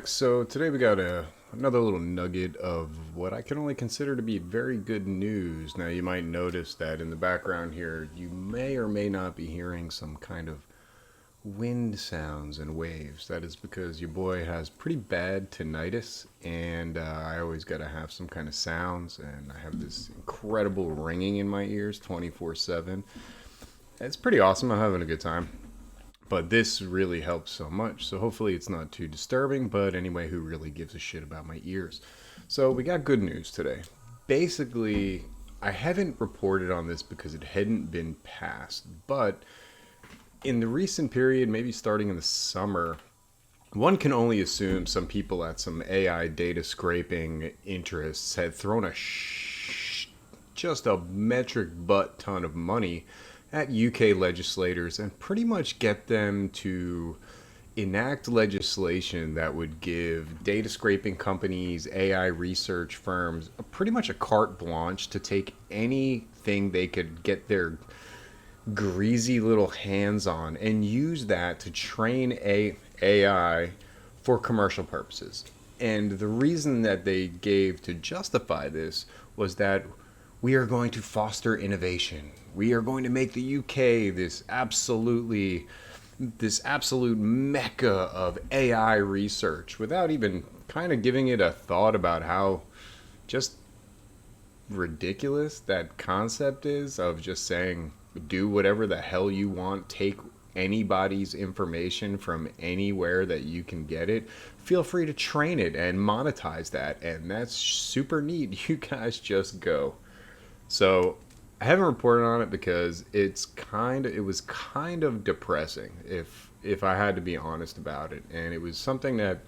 back. So today we got another little nugget of what I can only consider to be very good news. Now you might notice that in the background here, you may or may not be hearing some kind of wind sounds and waves. That is because your boy has pretty bad tinnitus, and I always got to have some kind of sounds, and I have this incredible ringing in my ears 24/7. It's pretty awesome. I'm having a good time. But this really helps so much. So hopefully it's not too disturbing. But anyway, who really gives a shit about my ears? So we got good news today. Basically, I haven't reported on this because it hadn't been passed. But in the recent period, maybe starting in the summer, one can only assume some people at some AI data scraping interests had thrown just a metric butt ton of money at UK legislators and pretty much get them to enact legislation that would give data scraping companies, AI research firms, pretty much a carte blanche to take anything they could get their greasy little hands on and use that to train AI for commercial purposes. And the reason that they gave to justify this was that we are going to foster innovation. We are going to make the UK this absolute mecca of AI research, without even kind of giving it a thought about how just ridiculous that concept is of just saying do whatever the hell you want, take anybody's information from anywhere that you can get it, feel free to train it and monetize that, and that's super neat. You guys just go. So I haven't reported on it because it was kind of depressing, if I had to be honest about it, and it was something that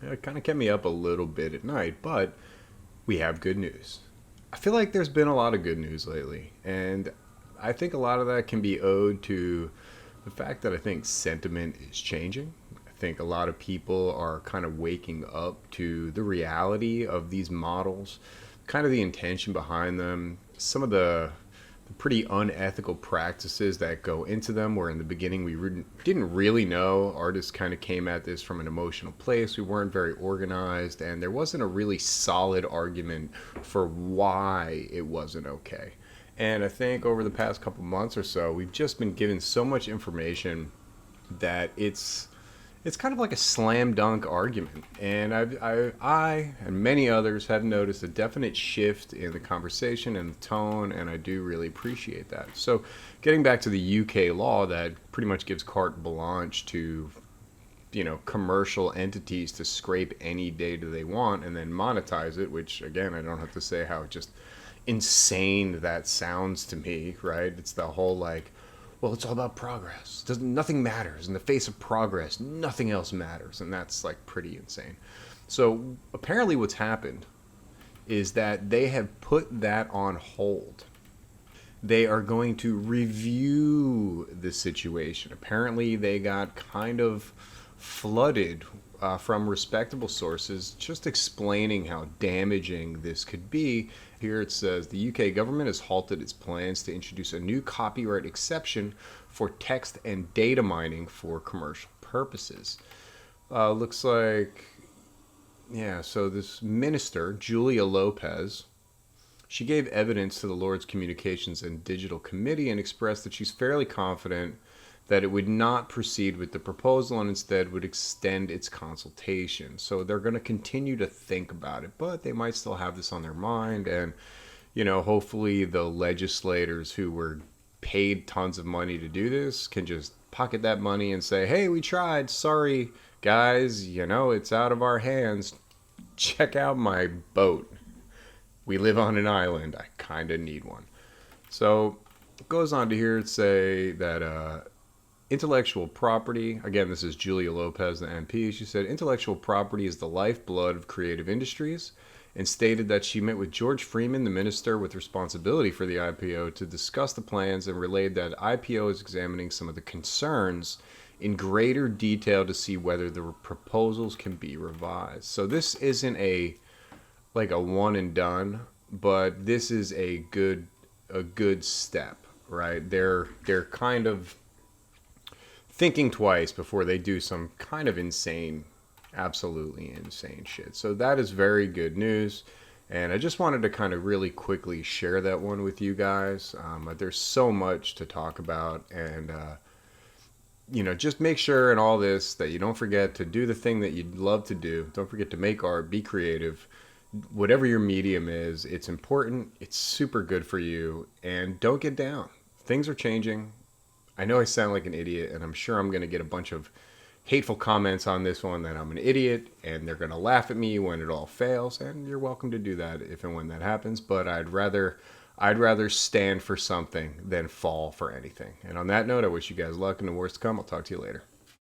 kind of kept me up a little bit at night. But we have good news. I feel like there's been a lot of good news lately, and I think a lot of that can be owed to the fact that I think sentiment is changing. I think a lot of people are kind of waking up to the reality of these models, kind of the intention behind them, some of the pretty unethical practices that go into them, where in the beginning we didn't really know. Artists kind of came at this from an emotional place. We weren't very organized, and there wasn't a really solid argument for why it wasn't okay. And I think over the past couple months or so, we've just been given so much information that it's kind of like a slam dunk argument. And I and many others have noticed a definite shift in the conversation and the tone, and I do really appreciate that. So getting back to the UK law that pretty much gives carte blanche to commercial entities to scrape any data they want and then monetize it, which again, I don't have to say how just insane that sounds to me, right? It's the whole like, well, it's all about progress. Nothing matters. In the face of progress, nothing else matters. And that's like pretty insane. So apparently what's happened is that they have put that on hold. They are going to review the situation. Apparently they got kind of flooded from respectable sources just explaining how damaging this could be. Here it says the UK government has halted its plans to introduce a new copyright exception for text and data mining for commercial purposes. Looks like, yeah, so this minister, Julia Lopez, she gave evidence to the Lords Communications and Digital Committee and expressed that she's fairly confident that it would not proceed with the proposal and instead would extend its consultation. So they're going to continue to think about it, but they might still have this on their mind. And, hopefully the legislators who were paid tons of money to do this can just pocket that money and say, hey, we tried. Sorry, guys, it's out of our hands. Check out my boat. We live on an island. I kind of need one. So it goes on to here to say that intellectual property, again, this is Julia Lopez, the MP. She said intellectual property is the lifeblood of creative industries, and stated that she met with George Freeman, the minister with responsibility for the IPO, to discuss the plans, and relayed that IPO is examining some of the concerns in greater detail to see whether the proposals can be revised. So this isn't a one and done, but this is a good step, right? They're kind of thinking twice before they do some kind of insane Absolutely insane shit. So that is very good news. And I just wanted to kind of really quickly share that one with you guys. There's so much to talk about. And, just make sure in all this that you don't forget to do the thing that you'd love to do. Don't forget to make art, be creative. Whatever your medium is, it's important. It's super good for you. And don't get down. Things are changing. I know I sound like an idiot, and I'm sure I'm going to get a bunch of hateful comments on this one that I'm an idiot and they're going to laugh at me when it all fails, and you're welcome to do that if and when that happens, but I'd rather stand for something than fall for anything. And on that note, I wish you guys luck in the worst to come. I'll talk to you later.